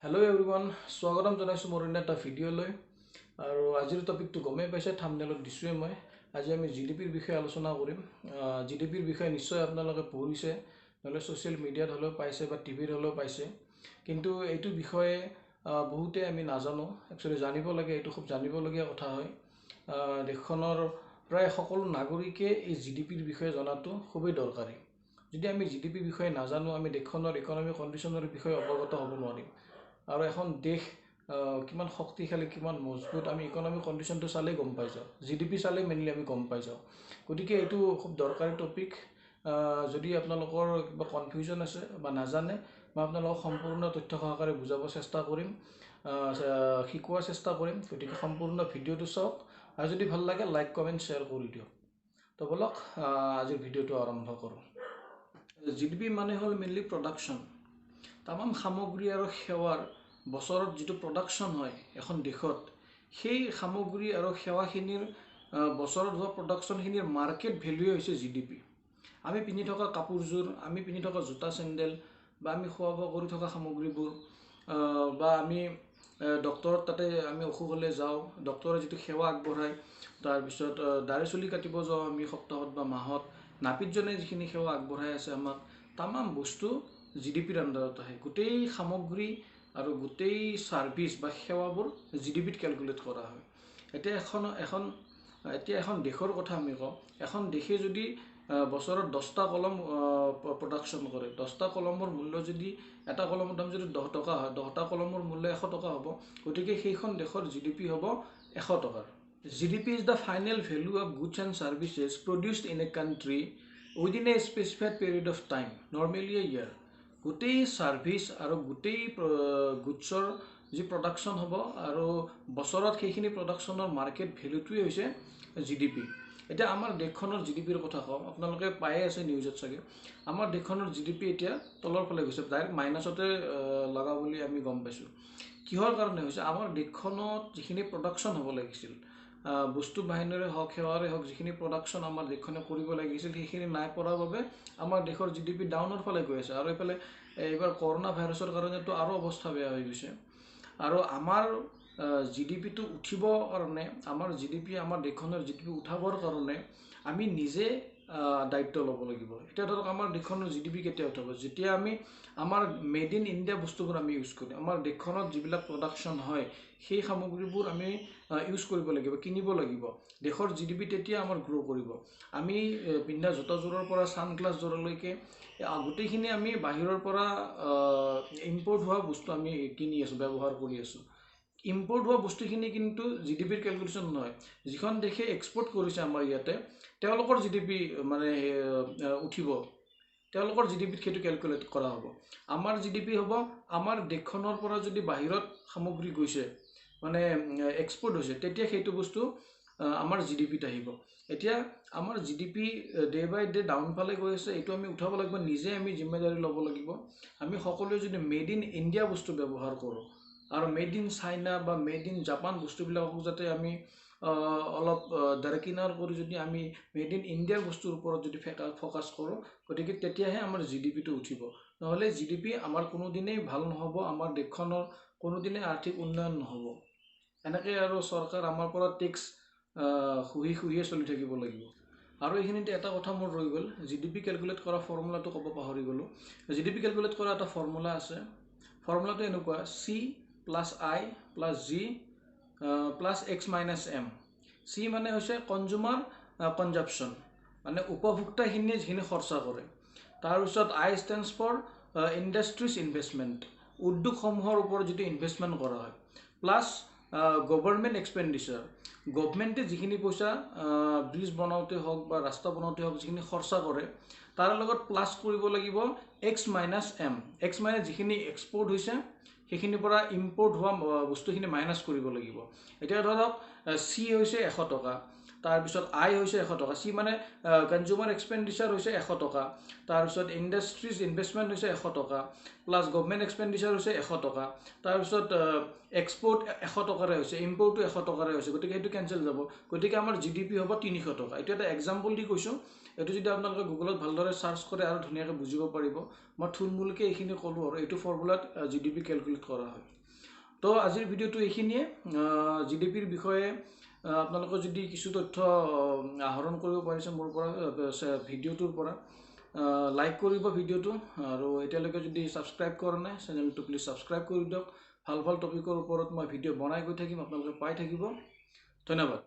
Hello everyone, স্বাগতম জনাইছো মোৰ এটা ভিডিঅ' লৈ আৰু আজিৰ টপিকটো গমেই পাইছে থাম্বনেলত দিছোৱে মই আজি আমি জিডিপিৰ বিষয়ে আলোচনা কৰিম জিডিপিৰ বিষয়ে নিশ্চয় আপোনালোকে পঢ়িছে নহলে সোশ্যাল মিডিয়াত হলেও পাইছে বা টিভিত হলেও পাইছে কিন্তু এইটো বিষয়ে বহুতে আমি নাজানো একচুয়ালি জানিব লাগে এইটো খুব জানিবলগীয়া কথা হয় দেশখনৰ প্ৰায় সকলো নাগৰিকে এই জিডিপিৰ বিষয়ে জনাটো খুবই দৰকাৰী যদি আমি জিডিপিৰ বিষয়ে নাজানো আমি দেশখনৰ ইকনমিক কণ্ডিশ্যনৰ বিষয়ে অৱগত হ'ব নোৱাৰিম আৰু এখন দেশ কিমান শক্তিশালী কিমান মজবুত আমি ইকনমিক কণ্ডিশ্যনটো চালেই গম পাই যাওঁ জিডিপি চালেই মেইনলি আমি গম পাই যাওঁ গতিকে এইটো খুব দৰকাৰী টপিক যদি আপোনালোকৰ কিবা কনফিউজন আছে বা নাজানে মই আপোনালোকক সম্পূৰ্ণ তথ্য সহকাৰে বুজাব চেষ্টা কৰিম শিকোৱাৰ চেষ্টা কৰিম গতিকে সম্পূৰ্ণ ভিডিঅ'টো চাওক আৰু যদি ভাল লাগে লাইক কমেণ্ট শ্বেয়াৰ কৰি দিয়ক তো বলক আজিৰ ভিডিঅ'টো আৰম্ভ কৰোঁ জিডিপি মানে হ'ল মেইনলি প্ৰডাকশ্যন তামাম সামগ্ৰী আৰু সেৱাৰ বছৰত যিটো প্ৰডাকশ্যন হয় এখন দেশত সেই সামগ্ৰী আৰু সেৱাখিনিৰ বছৰত হোৱা প্ৰডাকশ্যনখিনিৰ মাৰ্কেট ভেলুৱে হৈছে জিডিপি আমি পিন্ধি থকা কাপোৰযোৰ আমি পিন্ধি থকা জোতা চেণ্ডেল বা আমি খোৱা বোৱা কৰি থকা সামগ্ৰীবোৰ বা আমি ডক্টৰত তাতে আমি অসুখ হ'লে যাওঁ ডক্টৰে যিটো সেৱা আগবঢ়ায় তাৰপিছত দাঢ়ি চুলি কাটিব যাওঁ আমি সপ্তাহত বা মাহত নাপিতজনে যিখিনি সেৱা আগবঢ়াই আছে আমাক তামাম বস্তু জিডিপিৰ আণ্ডাৰত আহে গোটেই সামগ্ৰী আৰু গোটেই ছাৰ্ভিচ বা সেৱাবোৰ জিডিপিত কেলকুলেট কৰা হয় এতিয়া এখন দেশৰ কথা আমি কওঁ এখন দেশে যদি বছৰত 10টা কলম প্ৰডাকশ্যন কৰে 10টা কলমৰ মূল্য যদি এটা কলমৰ দাম যদি 10 টকা হয় 10টা কলমৰ মূল্য 100 টকা হ'ব গতিকে সেইখন দেশৰ জিডিপি হ'ব 100 টকাৰ GDP is the final value of goods and services produced in a country within a specified period of time, normally a year. গোটেই সাৰ্ভিস আৰু গোটেই গুডছৰ যি প্ৰডাকশ্যন হ'ব আৰু বছৰত সেইখিনি প্ৰডাকশ্যনৰ মাৰ্কেট ভেলুটোৱে হৈছে জিডিপি এতিয়া আমাৰ দেশখনৰ জিডিপিৰ কথা কওঁ আপোনালোকে পায়ে আছে নিউজত চাগে আমাৰ দেশখনৰ জিডিপি এতিয়া তলৰ ফালে গৈছে ডাইৰেক্ট মাইনাছতে লগা বুলি আমি গম পাইছোঁ কিহৰ কাৰণে হৈছে আমাৰ দেশখনত যিখিনি প্ৰডাকশ্যন হ'ব লাগিছিল বস্তু বাহিনীৰে হওক সেৱাৰে হওক যিখিনি প্ৰডাকশ্যন আমাৰ দেশখনে কৰিব লাগিছিল সেইখিনি নাই পৰাৰ বাবে আমাৰ দেশৰ জিডিপি ডাউনৰ ফালে গৈ আছে আৰু এইফালে এইবাৰ কৰোণা ভাইৰাছৰ কাৰণেতো আৰু অৱস্থা বেয়া হৈ গৈছে আৰু আমাৰ জিডিপিটো উঠিবৰ কাৰণে আমাৰ জিডিপি আমাৰ দেশখনৰ জিডিপি উঠাবৰ কাৰণে আমি নিজে দায়িত্ব ল'ব লাগিব এতিয়া ধৰক আমাৰ দেশখনৰ জিডিপি কেতিয়া উঠাব যেতিয়া আমি আমাৰ মেড ইন ইণ্ডিয়া বস্তুবোৰ আমি ইউজ কৰিম আমাৰ দেশখনত যিবিলাক প্ৰডাকশ্যন হয় সেই সামগ্ৰীবোৰ আমি ইউজ কৰিব লাগিব কিনিব লাগিব দেশৰ জিডিপি তেতিয়া আমাৰ গ্ৰ' কৰিব আমি পিন্ধা জোতাযোৰৰ পৰা ছানগ্লাছযোৰলৈকে গোটেইখিনি আমি বাহিৰৰ পৰা ইম্পৰ্ট হোৱা বস্তু আমি কিনি আছোঁ ব্যৱহাৰ কৰি আছোঁ ইম্পৰ্ট হোৱা বস্তুখিনি কিন্তু জিডিপিৰ কেলকুলেশ্যন নহয় যিখন দেশে এক্সপৰ্ট কৰিছে আমাৰ ইয়াতে তেওঁলোকৰ জিডিপি মানে উঠিব তেওঁলোকৰ জিডিপিত সেইটো কেলকুলেট কৰা হ'ব আমাৰ জিডিপি হ'ব আমাৰ দেশখনৰ পৰা যদি বাহিৰত সামগ্ৰী গৈছে মানে এক্সপৰ্ট হৈছে তেতিয়া সেইটো বস্তু আমাৰ জিডিপিত আহিব এতিয়া আমাৰ জিডিপি ডে বাই ডে ডাউন ফালে গৈ আছে এইটো আমি উঠাব লাগিব নিজে আমি জিম্মেদাৰী ল'ব লাগিব আমি সকলোৱে যদি মেড ইন ইণ্ডিয়া বস্তু ব্যৱহাৰ কৰোঁ আৰু মেড ইন চাইনা বা মেড ইন জাপান বস্তুবিলাকক যাতে আমি অলপ দাৰকিনাৰ কৰি যদি আমি মেড ইন ইণ্ডিয়াৰ বস্তুৰ ওপৰত যদি ফ'কাছ কৰোঁ গতিকে তেতিয়াহে আমাৰ জিডিপিটো উঠিব নহ'লে জিডিপি আমাৰ কোনোদিনেই ভাল নহ'ব আমাৰ দেশখনৰ কোনোদিনে আৰ্থিক উন্নয়ন নহ'ব এনেকৈ আৰু চৰকাৰ আমাৰ পৰা টেক্স খুহিয়ে চলি থাকিব লাগিব আৰু এইখিনিতে এটা কথা মোৰ ৰৈ গ'ল জিডিপি কেলকুলেট কৰা ফৰ্মুলাটো ক'ব পাহৰি গ'লোঁ জিডিপি কেলকুলেট কৰা এটা ফৰ্মুলা আছে ফৰ্মুলাটো এনেকুৱা C plus I plus G plus X minus M C মানে হৈছে কনজিউমাৰ কনজাপশ্যন মানে উপভোক্তাখিনিয়ে যিখিনি খৰচা কৰে তাৰপিছত আই ষ্টেণ্ডছ ফৰ ইণ্ডাষ্ট্ৰিজ ইনভেষ্টমেণ্ট উদ্যোগসমূহৰ ওপৰত যিটো ইনভেষ্টমেণ্ট কৰা হয় প্লাছ গভৰ্ণমেণ্ট এক্সপেণ্ডিচাৰ গভৰ্ণমেণ্টে যিখিনি পইচা ব্ৰিজ বনাওঁতে হওক বা ৰাস্তা বনাওঁতে হওক যিখিনি খৰচা কৰে তাৰ লগত প্লাছ কৰিব লাগিব এক্স মাইনাছ এম এক্স মানে যিখিনি এক্সপৰ্ট হৈছে সেইখিনিৰ পৰা ইম্পৰ্ট হোৱা বস্তুখিনি মাইনাছ কৰিব লাগিব এতিয়া ধৰক চি হৈছে 100 টকা তাৰপিছত আই হৈছে 100 টকা চি মানে কনজিউমাৰ এক্সপেণ্ডিচাৰ হৈছে 100 টকা তাৰপিছত ইণ্ডাষ্ট্ৰিজ ইনভেষ্টমেণ্ট হৈছে 100 টকা প্লাছ গভৰ্ণমেণ্ট এক্সপেণ্ডিচাৰ হৈছে 100 টকা তাৰপিছত এক্সপৰ্ট 100 টকাৰে হৈছে ইম্পৰ্টো 100 টকাৰে হৈছে গতিকে সেইটো কেঞ্চেল যাব গতিকে আমাৰ জিডিপি হ'ব 300 টকা এইটো এটা এক্সাম্পল দি কৈছোঁ এইটো যদি আপোনালোকে গুগলত ভালদৰে সাৰ্চ কৰে আৰু ধুনীয়াকৈ বুজিব পাৰিব মই থুলমূলকৈ এইখিনি ক'লোঁ আৰু এইটো ফৰ্মুলাত জিডিপি ক্যালকুলেট কৰা হয় তো আজিৰ ভিডিঅ'টো এইখিনিয়ে জিডিপিৰ বিষয়ে আপোনালোকে যদি কিছু তথ্য আহৰণ কৰিব পাৰিছে মোৰ পৰা ভিডিঅ'টোৰ পৰা লাইক কৰিব ভিডিঅ'টো আৰু এতিয়ালৈকে যদি সাবস্ক্ৰাইব কৰা নাই চেনেলটো প্লিজ সাবস্ক্ৰাইব কৰি দিয়ক ভাল ভাল টপিকৰ ওপৰত মই ভিডিঅ' বনাই গৈ থাকিম আপোনালোকে পাই থাকিব ধন্যবাদ